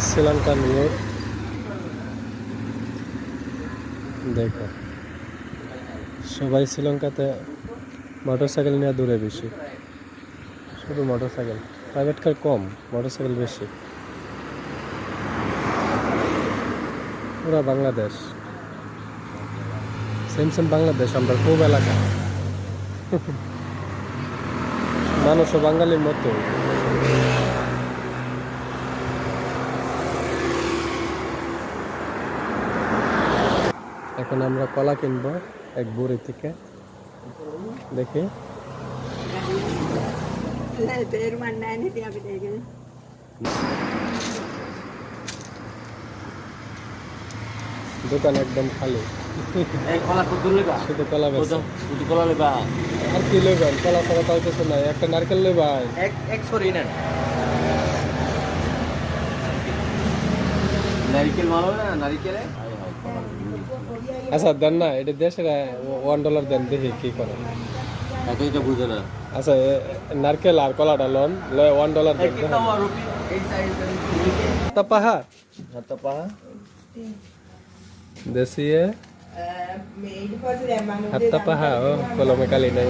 শ্রীলঙ্কার লোক দেখো, সবাই শ্রীলঙ্কাতে মোটরসাইকেল নিয়ে দূরে বেশি, শুধু মোটরসাইকেল, প্রাইভেট কার কম, মোটরসাইকেল বেশি। পুরা বাংলাদেশ, সেম সেম বাংলাদেশ, আমরা খুব এলাকা, মানুষও বাঙালির মতো। এখন আমরা কলা কিনবো এক বুড়ি থেকে, দেখি দোকান একদম খালি, শুধু কলা বেচে। আর কি লইবেন, কলা ছাড়া তাও কিছু নাই, একটা নারকেল লই ভাই। নারিকেল ভালো না, নারিকেলে আচ্ছা দেন না, এটা দেশের $1 দেন, দেখি কি করে। এটা বুঝে না। আচ্ছা নারকেল আর কলাটা লোন লয় $1 দেন। তাপাহা দেশি হাত তাপাহা ও কলমে কালি নাই।